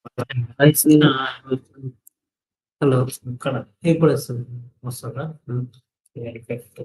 Voice hello. ఇక్కడ ఇప్పుడొస్తుంది. వస్తుందా? Effect.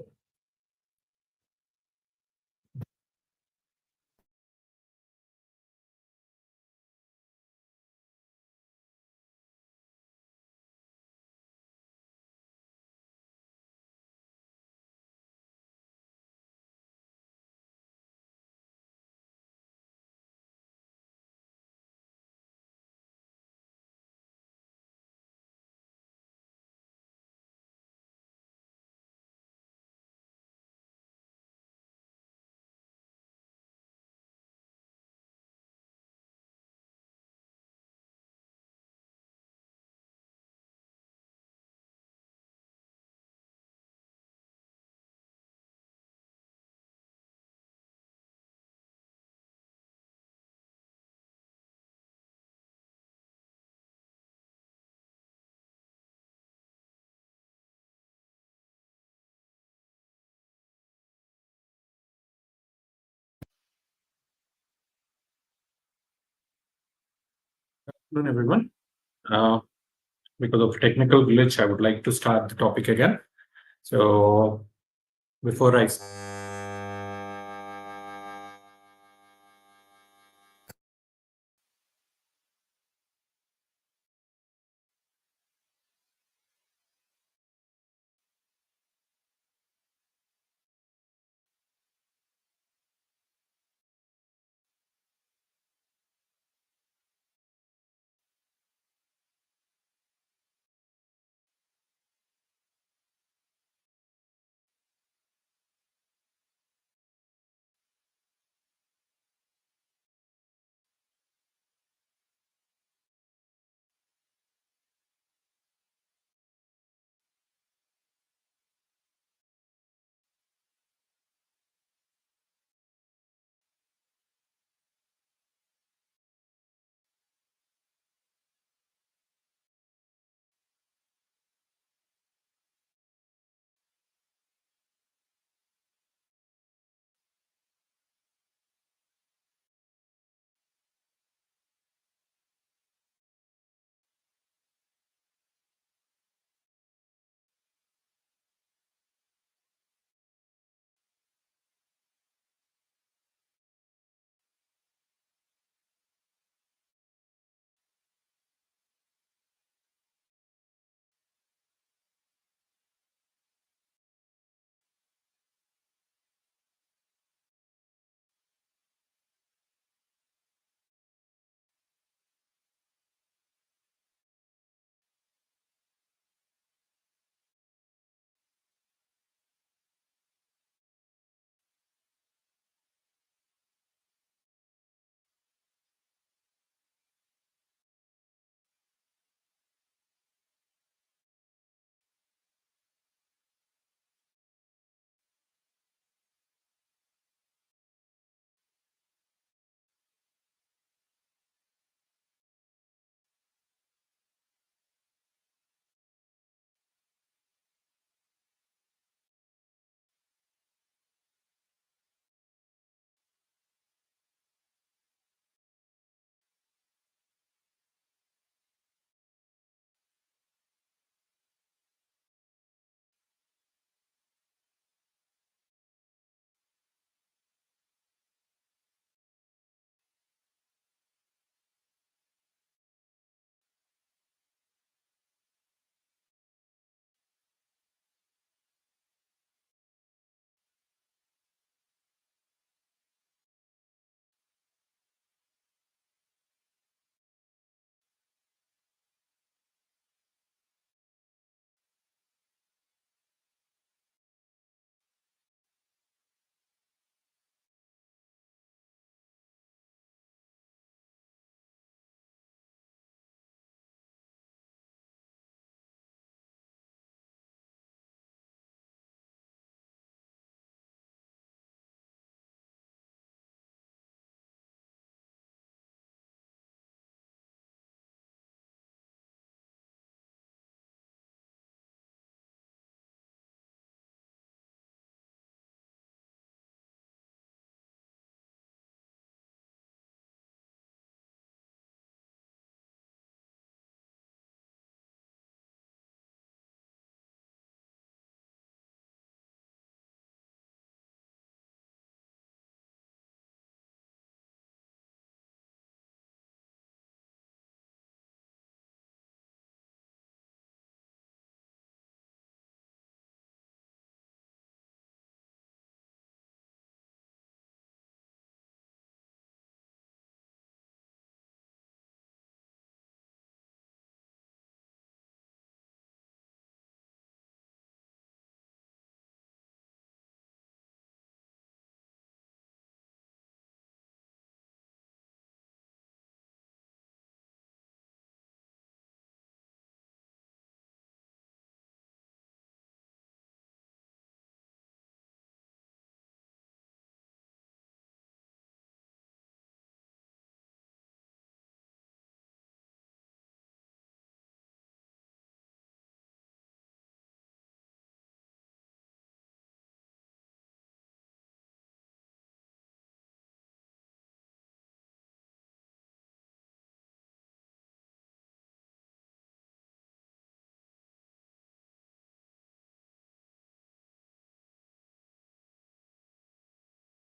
Good afternoon, everyone. Because of technical glitch, I would like to start the topic again. So before I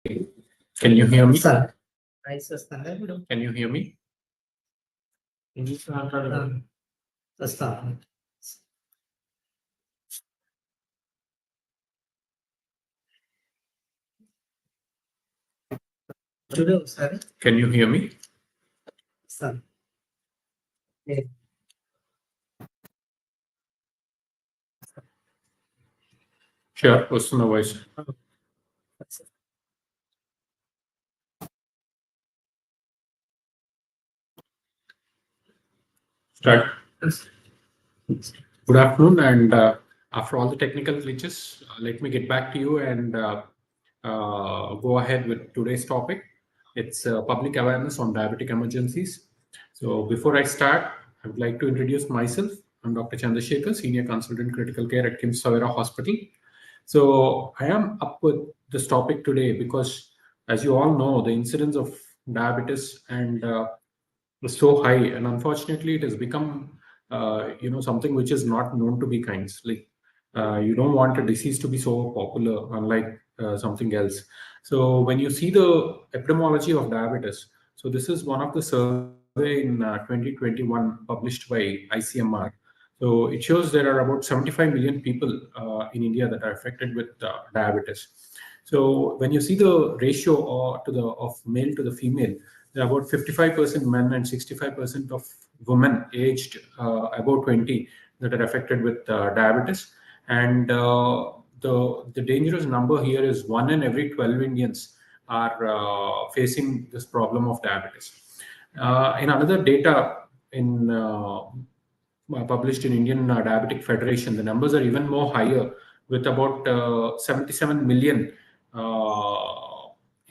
Can you hear me? Sir rice వస్తారా ఇప్పుడు Can you hear me? English మాట్లాడాలి వస్తా చూడు ఒకసారి Can you hear me? Sir Sure. What's the voice? Start. Good afternoon, and after all the technical glitches, let me get back to you and go ahead with today's topic. It's public awareness on diabetic emergencies. So before I start, I would like to introduce myself. I'm Dr. Chandra Sekhar, Senior Consultant Critical Care at KIMS-Saveera Hospital. So I am up with this topic today because, as you all know, the incidence of diabetes and is so high, and unfortunately, it has become something which is not known to be kind. Like you don't want a disease to be so popular, unlike something else. So when you see the epidemiology of diabetes, so this is one of the survey in 2021 published by ICMR. So it shows there are about 75 million people in India that are affected with diabetes. So when you see the ratio of male to the female, there are about 55% men and 65% of women aged above 20 that are affected with diabetes. And the dangerous number here is 1 in every 12 Indians are facing this problem of diabetes. In another data in published in Indian Diabetic Federation, the numbers are even more higher, with about 77 million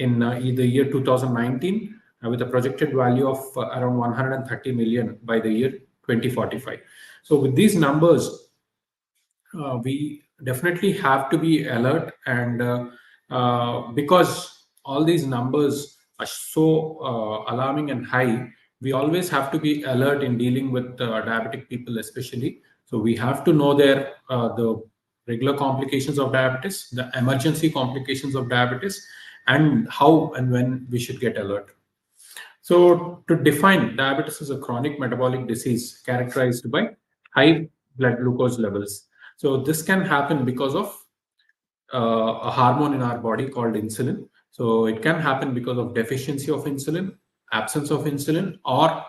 in the year 2019, with a projected value of around 130 million by the year 2045. So with these numbers, we definitely have to be alert, and because all these numbers are so alarming and high, we always have to be alert in dealing with diabetic people, especially. So we have to know the regular complications of diabetes, the emergency complications of diabetes, and how and when we should get alert. So to define, diabetes is a chronic metabolic disease characterized by high blood glucose levels. So this can happen because of a hormone in our body called insulin. So it can happen because of deficiency of insulin, absence of insulin, or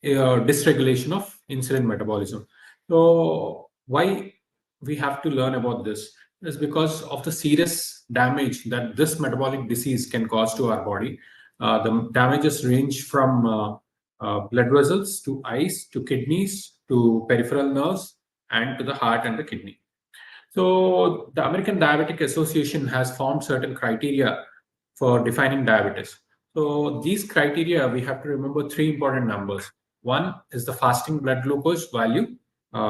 dysregulation of insulin metabolism. So why we have to learn about this is because of the serious damage that this metabolic disease can cause to our body. The damages range from blood vessels to eyes to kidneys to peripheral nerves and to the heart and the kidney. So the American Diabetic Association has formed certain criteria for defining diabetes. So these criteria, we have to remember three important numbers. One is the fasting blood glucose value,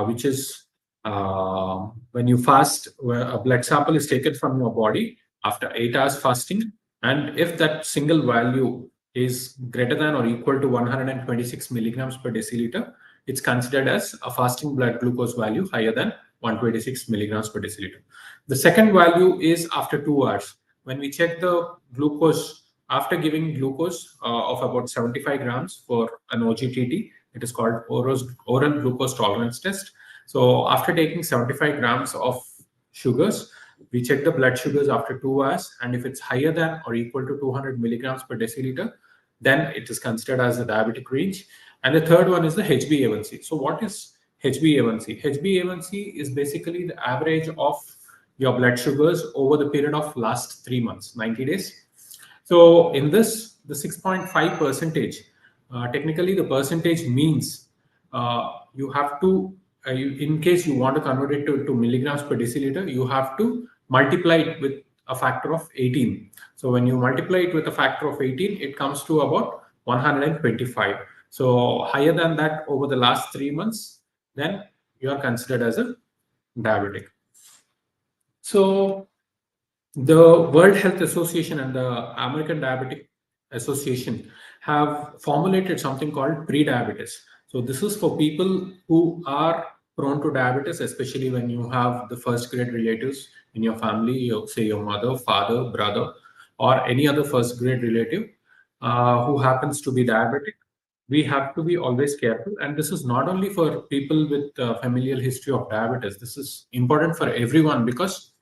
which is when you fast, where a blood sample is taken from your body after 8 hours fasting, and if that single value is greater than or equal to 126 milligrams per deciliter, it's considered as a fasting blood glucose value higher than 126 milligrams per deciliter. The second value is after 2 hours. When we check the glucose after giving glucose of about 75 grams for an OGTT, it is called oral glucose tolerance test. So after taking 75 grams of sugars, we check the blood sugars after 2 hours, and if it's higher than or equal to 200 milligrams per deciliter, then it is considered as a diabetic range. And the third one is the HbA1c. So what is HbA1c? HbA1c is basically the average of your blood sugars over the period of last 3 months, 90 days. So in this, the 6.5 percentage, technically the percentage means you have to, in case you want to convert it to milligrams per deciliter, you have to multiply it with a factor of 18. So when you multiply it with a factor of 18, it comes to about 125. So higher than that over the last 3 months, then you are considered as a diabetic. So the World Health Association and the American Diabetic Association have formulated something called pre-diabetes. So this is for people who are prone to diabetes, especially when you have the first grade relatives in your family, say your mother, father, brother, or any other first grade relative who happens to be diabetic, we have to be always careful. And this is not only for people with familial history of diabetes. This is important for everyone, because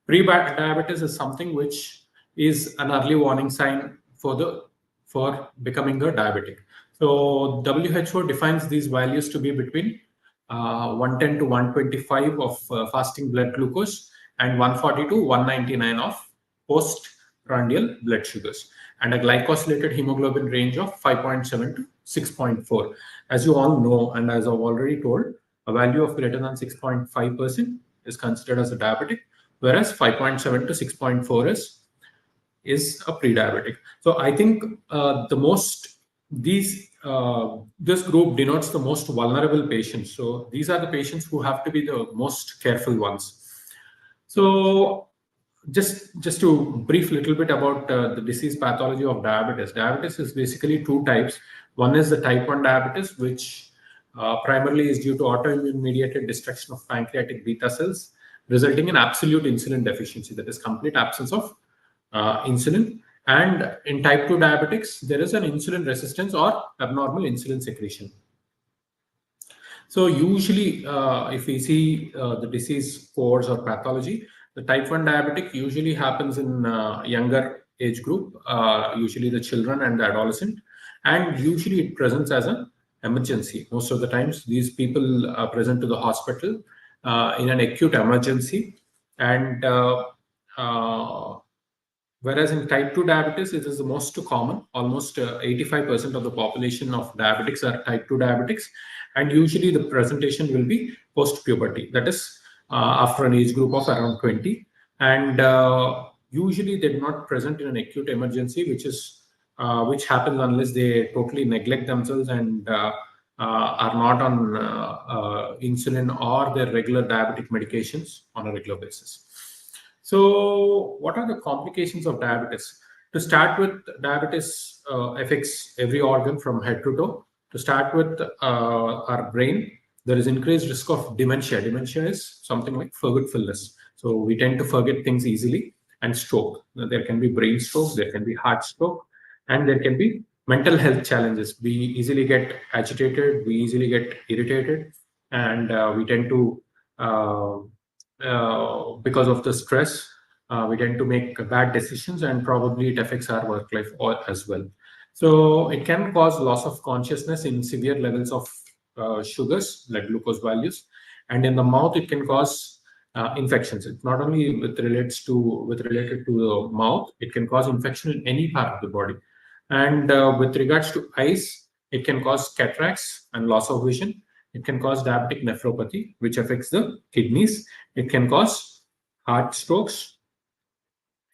pre-diabetes is something which is an early warning sign for becoming a diabetic. So WHO defines these values to be between 110 to 125 of fasting blood glucose and 140 to 199 of postprandial blood sugars, and a glycosylated hemoglobin range of 5.7 to 6.4. As you all know, and as I've already told, a value of greater than 6.5% is considered as a diabetic, whereas 5.7 to 6.4 is a pre-diabetic. So I think this group denotes the most vulnerable patients. So these are the patients who have to be the most careful ones. So just to brief a little bit about the disease pathology of diabetes. Diabetes is basically two types. One is the type 1 diabetes, which primarily is due to autoimmune mediated destruction of pancreatic beta cells, resulting in absolute insulin deficiency, that is complete absence of insulin. And in type 2 diabetics, there is an insulin resistance or abnormal insulin secretion. So usually, if we see the disease course or pathology, the type 1 diabetic usually happens in younger age group, usually the children and the adolescent, and usually it presents as an emergency. Most of the times, these people present to the hospital in an acute emergency, and whereas in type 2 diabetes, it is the most common. Almost 85% of the population of diabetics are type 2 diabetics, and usually the presentation will be post-puberty, that is after an age group of around 20. And usually they do not present in an acute emergency, which happens unless they totally neglect themselves and are not on insulin or their regular diabetic medications on a regular basis. So what are the complications of diabetes? To start with, diabetes affects every organ from head to toe. To start with our brain, there is increased risk of dementia. Dementia is something like forgetfulness. So we tend to forget things easily, and stroke. There can be brain stroke, there can be heart stroke, and there can be mental health challenges. We easily get agitated, we easily get irritated, and we tend to because of the stress, we tend to make bad decisions, and probably it affects our work life as well. So it can cause loss of consciousness in severe levels of sugars, blood glucose values, and in the mouth it can cause infections. It not only related to the mouth, it can cause infection in any part of the body. And with regards to eyes, it can cause cataracts and loss of vision. It can cause diabetic nephropathy, which affects the kidneys. It can cause heart strokes.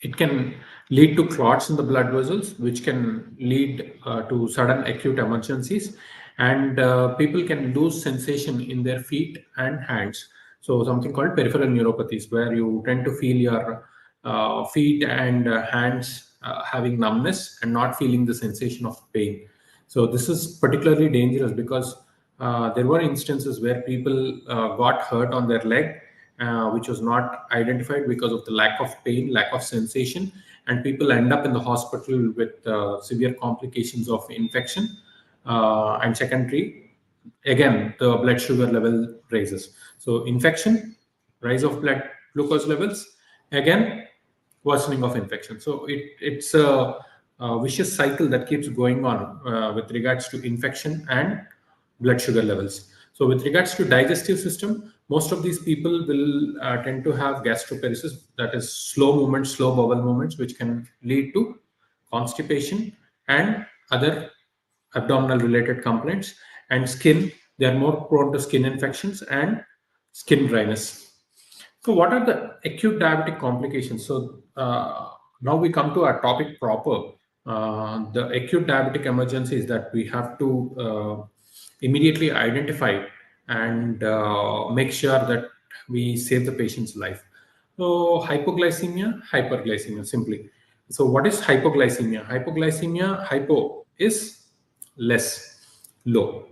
It can lead to clots in the blood vessels, which can lead to sudden acute emergencies. And people can lose sensation in their feet and hands. So something called peripheral neuropathies, where you tend to feel your feet and hands having numbness and not feeling the sensation of pain. So this is particularly dangerous because there were instances where people got hurt on their leg, which was not identified because of the lack of pain, lack of sensation, and people end up in the hospital with severe complications of infection. And secondary, again, the blood sugar level raises. So infection, rise of blood glucose levels, again, worsening of infection. So it's a vicious cycle that keeps going on with regards to infection and blood sugar levels. So with regards to digestive system, most of these people will tend to have gastroparesis, that is slow movements, slow bowel movements, which can lead to constipation and other abdominal related complaints. And skin, they are more prone to skin infections and skin dryness. So what are the acute diabetic complications? So now we come to our topic proper, the acute diabetic emergencies that we have to immediately identify and make sure that we save the patient's life. So hypoglycemia, hyperglycemia, simply. So what is hypoglycemia? Hypoglycemia, hypo is less, low.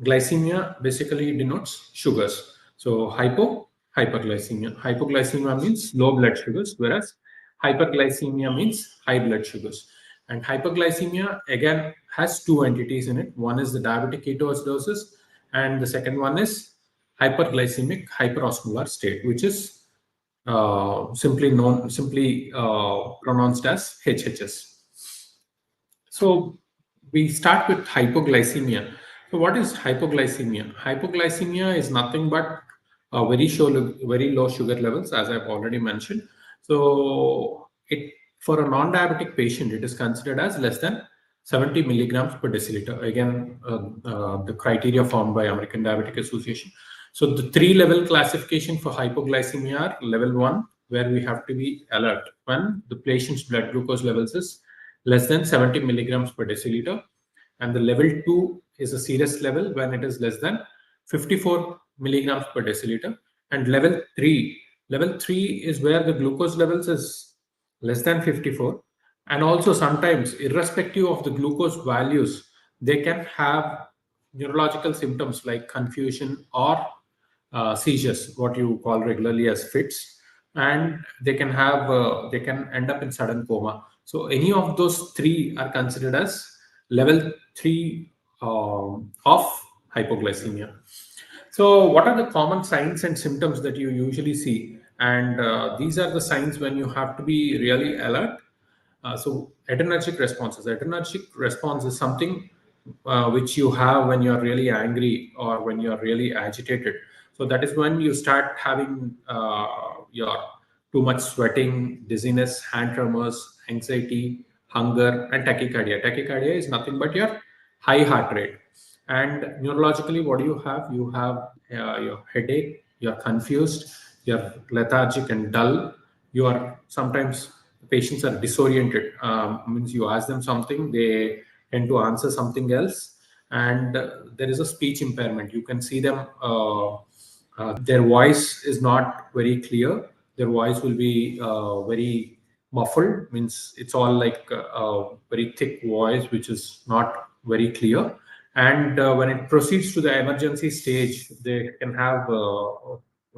Glycemia basically denotes sugars. So hypoglycemia. Hypoglycemia means low blood sugars, whereas Hyperglycemia means high blood sugars. And hyperglycemia again has two entities in it. One is the diabetic ketoacidosis, and the second one is hyperglycemic hyperosmolar state, which is simply pronounced as HHS. So we start with hypoglycemia. So what is hypoglycemia? Hypoglycemia is nothing but very low sugar levels, as I've already mentioned. So it for a non-diabetic patient, it is considered as less than 70 milligrams per deciliter. Again, the criteria formed by American Diabetic Association. So the three-level classification for hypoglycemia are level 1, where we have to be alert when the patient's blood glucose levels is less than 70 milligrams per deciliter. And the level 2 is a serious level when it is less than 54 milligrams per deciliter. And level 3 is where the glucose levels is less than 54. And also sometimes, irrespective of the glucose values, they can have neurological symptoms like confusion or seizures, what you call regularly as fits, and they can end up in sudden coma. So any of those three are considered as level 3 of hypoglycemia. So what are the common signs and symptoms that you usually see? And these are the signs when you have to be really alert. So adrenergic responses. Adrenergic response is something which you have when you're really angry or when you're really agitated. So that is when you start having your too much sweating, dizziness, hand tremors, anxiety, hunger, and tachycardia. Tachycardia is nothing but your high heart rate. And neurologically, what do you have? You have your headache, you're confused, you're lethargic and dull. You are sometimes patients are disoriented. Means you ask them something, they tend to answer something else, and there is a speech impairment. You can see them. Their voice is not very clear. Their voice will be very muffled. Means it's all like a very thick voice, which is not very clear. And when it proceeds to the emergency stage, they can have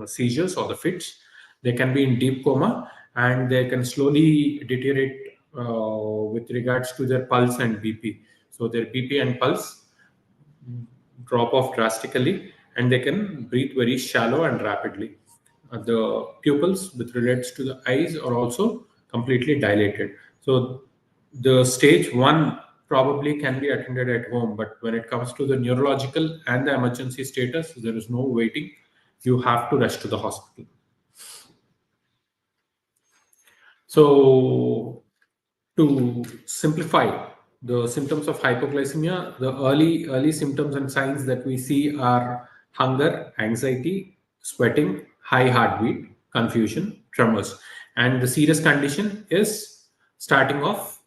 seizures or the fits. They can be in deep coma, and they can slowly deteriorate with regards to their pulse and BP. So their BP and pulse drop off drastically, and they can breathe very shallow and rapidly. The pupils, with regards to the eyes, are also completely dilated. So the stage 1 probably can be attended at home, but when it comes to the neurological and the emergency status, there is no waiting. You have to rush to the hospital. So to simplify the symptoms of hypoglycemia, the early symptoms and signs that we see are hunger, anxiety, sweating, high heartbeat, confusion, tremors. And the serious condition is starting off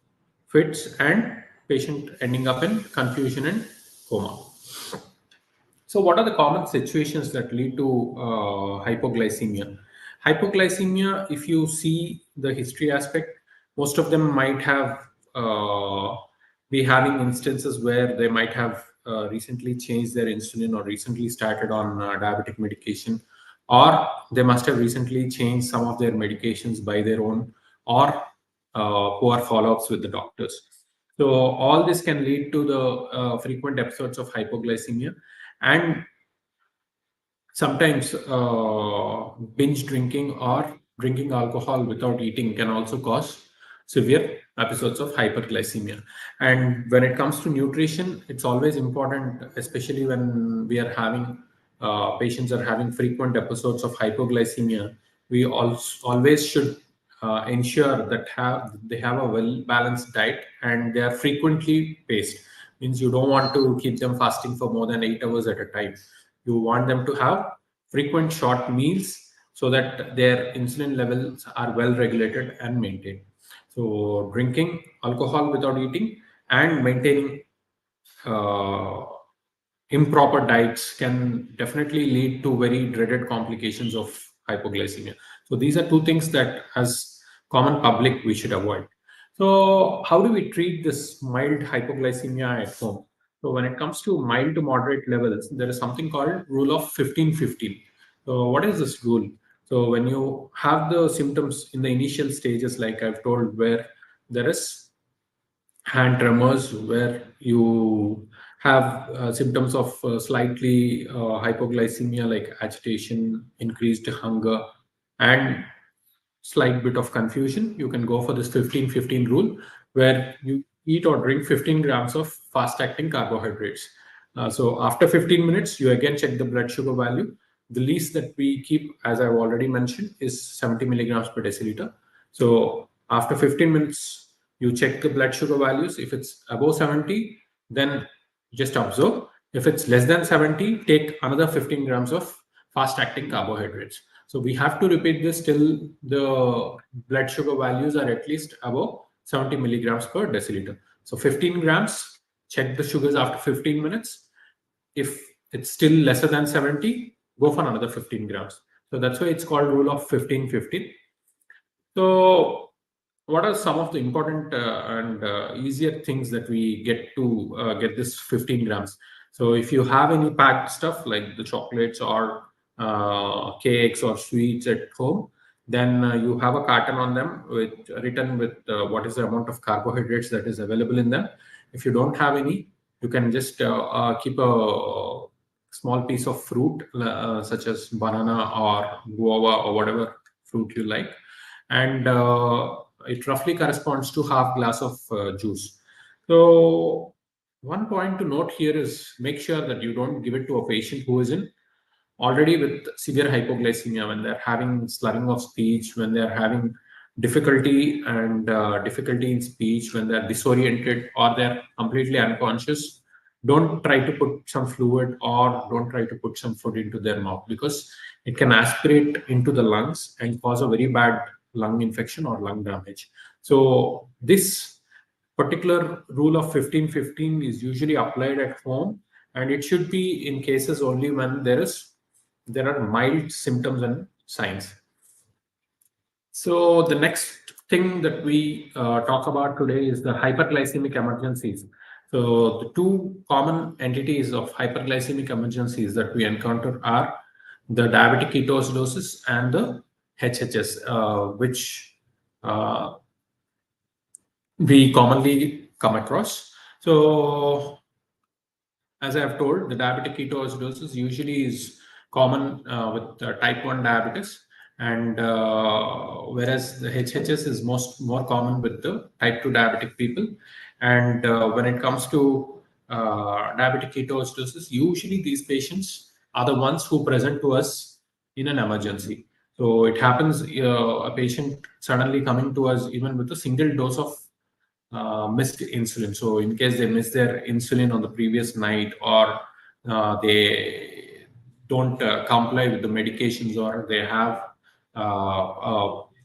fits and patient ending up in confusion and coma. So, what are the common situations that lead to hypoglycemia? Hypoglycemia, if you see the history aspect, most of them might have be having instances where they might have recently changed their insulin or recently started on diabetic medication, or they must have recently changed some of their medications by their own, or poor follow-ups with the doctors. So all this can lead to the frequent episodes of hypoglycemia. And sometimes binge drinking or drinking alcohol without eating can also cause severe episodes of hyperglycemia. And when it comes to nutrition, it's always important, especially when we are having patients are having frequent episodes of hypoglycemia. We always should ensure that they have a well balanced diet and they are frequently paced. Means you don't want to keep them fasting for more than 8 hours at a time. You want them to have frequent short meals so that their insulin levels are well regulated and maintained. So drinking alcohol without eating and maintaining uh, improper diets can definitely lead to very dreaded complications of hypoglycemia. So these are two things that as common public we should avoid. So how do we treat this mild hypoglycemia at home? So when it comes to mild to moderate levels, there is something called rule of 15-15. So what is this rule? So when you have the symptoms in the initial stages, like I've told, where there is hand tremors, where you have symptoms of slightly hypoglycemia, like agitation, increased hunger, and slight bit of confusion, you can go for this 15-15 rule, where you eat or drink 15 grams of fast acting carbohydrates. So after 15 minutes, you again check the blood sugar value. The least that we keep, as I've already mentioned, is 70 milligrams per deciliter. So after 15 minutes, you check the blood sugar values. If it's above 70, then just observe. If it's less than 70, take another 15 grams of fast acting carbohydrates. So we have to repeat this till the blood sugar values are at least above 70 milligrams per deciliter. So 15 grams, check the sugars after 15 minutes. If it's still lesser than 70, go for another 15 grams. So that's why it's called rule of 15-15. So what are some of the important and easier things that we get to get this 15 grams? So if you have any packed stuff like the chocolates or cakes or sweets at home, then you have a carton on them with written with what is the amount of carbohydrates that is available in them. If you don't have any, you can just keep a small piece of fruit such as banana or guava or whatever fruit you like, and it roughly corresponds to half glass of juice. So one point to note here is make sure that you don't give it to a patient who is in already with severe hypoglycemia, when they're having slurring of speech, when they're having difficulty and difficulty in speech, when they're disoriented or they're completely unconscious. Don't try to put some fluid or don't try to put some food into their mouth, because it can aspirate into the lungs and cause a very bad lung infection or lung damage. So this particular rule of 15-15 is usually applied at home, and it should be in cases only when there are mild symptoms and signs. So the next thing that we talk about today is the hyperglycemic emergencies. So the two common entities of hyperglycemic emergencies that we encounter are the diabetic ketoacidosis and the HHS, which we commonly come across. So as I have told, the diabetic ketoacidosis usually is common with type 1 diabetes, and whereas the HHS is more common with the type 2 diabetic people. And when it comes to diabetic ketoacidosis, usually these patients are the ones who present to us in an emergency. So it happens a patient suddenly coming to us even with a single dose of missed insulin. So in case they miss their insulin on the previous night, or they don't comply with the medications, or they have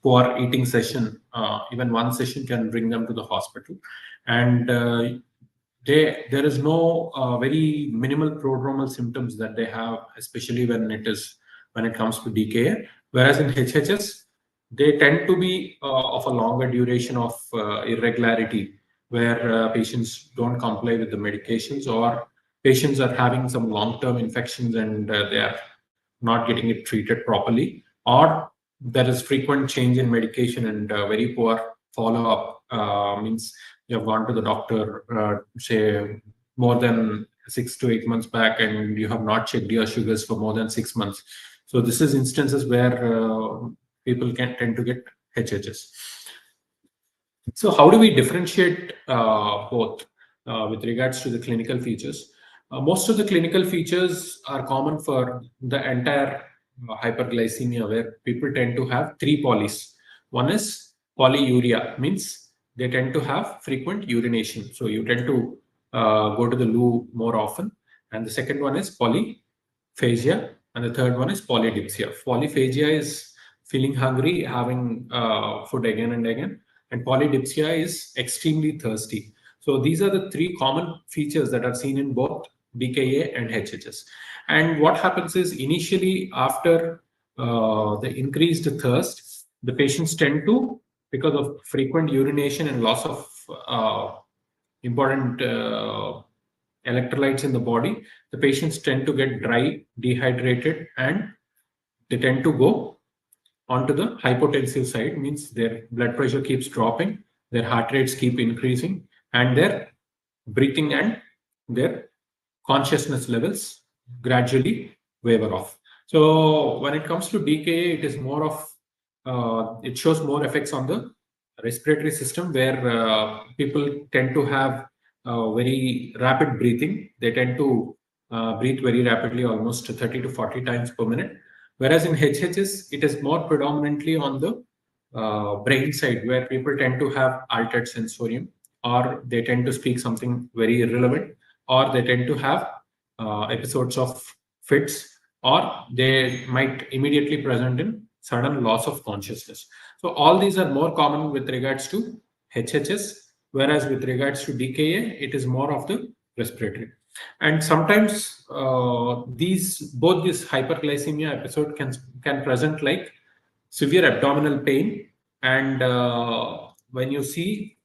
poor eating session, even one session can bring them to the hospital. And there is no very minimal prodromal symptoms that they have, especially when it comes to DKA. Whereas in HHS, they tend to be of a longer duration of irregularity, where patients don't comply with the medications, or patients are having some long-term infections and they are not getting it treated properly, or there is frequent change in medication and very poor follow-up. Means you have gone to the doctor, say, more than 6 to 8 months back, and you have not checked your sugars for more than 6 months. So this is instances where people can tend to get HHS. So how do we differentiate both with regards to the clinical features? Most of the clinical features are common for the entire hyperglycemia, where people tend to have three polys. One is polyuria, means they tend to have frequent urination. So you tend to go to the loo more often. And the second one is polyphagia. And the third one is polydipsia. Polyphagia is feeling hungry, having food again and again. And polydipsia is extremely thirsty. So these are the three common features that are seen in both DKA and HHS. And what happens is, initially after the increased thirst, the patients tend to, because of frequent urination and loss of important electrolytes in the body, the patients tend to get dry, dehydrated, and they tend to go onto the hypotensive side, means their blood pressure keeps dropping, their heart rates keep increasing, and their breathing and their consciousness levels gradually waver off. So when it comes to DKA, it is more of it shows more effects on the respiratory system, where people tend to have very rapid breathing. They tend to breathe very rapidly, almost 30 to 40 times per minute. Whereas in HHS, it is more predominantly on the brain side, where people tend to have altered sensorium, or they tend to speak something very irrelevant, or they tend to have episodes of fits, or they might immediately present in sudden loss of consciousness. So all these are more common with regards to HHS, whereas with regards to DKA, it is more of the respiratory. And sometimes both this hyperglycemia episode can present like severe abdominal pain, and when you see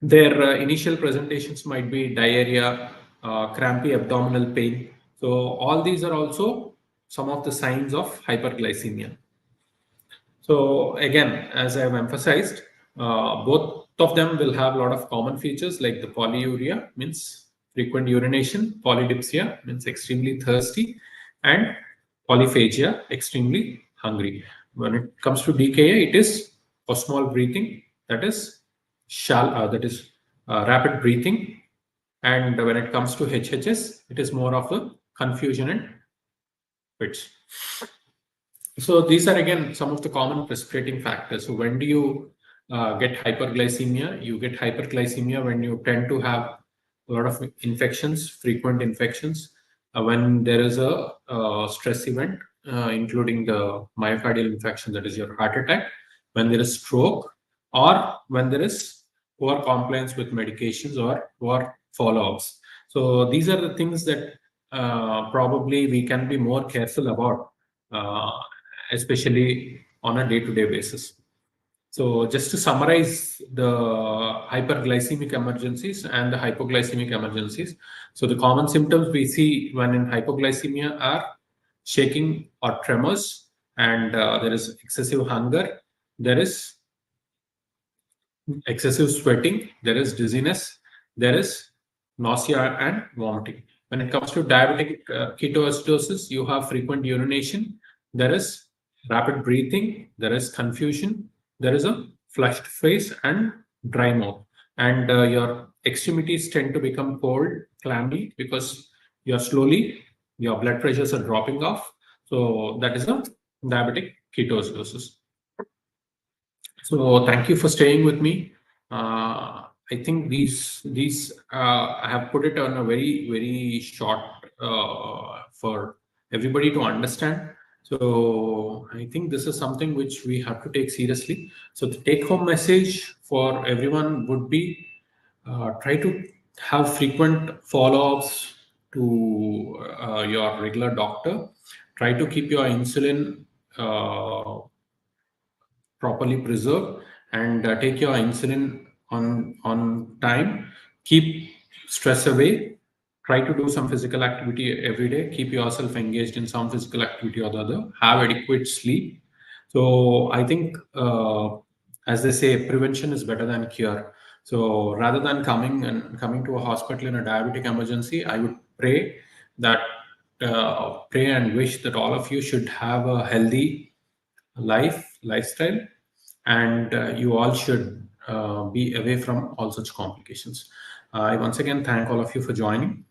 their initial presentations might be diarrhea, crampy abdominal pain. So all these are also some of the signs of hyperglycemia. So again, as I have emphasized, both of them will have a lot of common features, like the polyuria means frequent urination, polydipsia means extremely thirsty, and polyphagia, extremely hungry. When it comes to DKA, it is osmolar breathing, that is rapid breathing, and when it comes to HHS, it is more of a confusion and fits. So these are again some of the common precipitating factors. So when do you get hyperglycemia? You get hyperglycemia when you tend to have a lot of infections, frequent infections, when there is a stress event, including the myocardial infarction, that is your heart attack, when there is stroke, or when there is poor compliance with medications or poor follow-ups. So these are the things that probably we can be more careful about, especially on a day-to-day basis. So just to summarize the hyperglycemic emergencies and the hypoglycemic emergencies. So the common symptoms we see when in hypoglycemia are shaking or tremors, and there is excessive hunger, there is excessive sweating, there is dizziness, there is nausea and vomiting. When it comes to diabetic ketoacidosis, you have frequent urination, there is rapid breathing, there is confusion, there is a flushed face and dry mouth, and your extremities tend to become cold, clammy, because your blood pressures are dropping off. So that is a diabetic ketoacidosis. So thank you for staying with me. I think these I have put it on a very short for everybody to understand. So I think this is something which we have to take seriously. So the take-home message for everyone would be try to have frequent follow-ups to your regular doctor. Try to keep your insulin properly preserved, and take your insulin on time. Keep stress away. Try to do some physical activity every day. Keep yourself engaged in some physical activity or the other. Have adequate sleep. So I think, as they say, prevention is better than cure. So rather than coming to a hospital in a diabetic emergency, I would pray and wish that all of you should have a healthy lifestyle, and you all should be away from all such complications. I once again thank all of you for joining.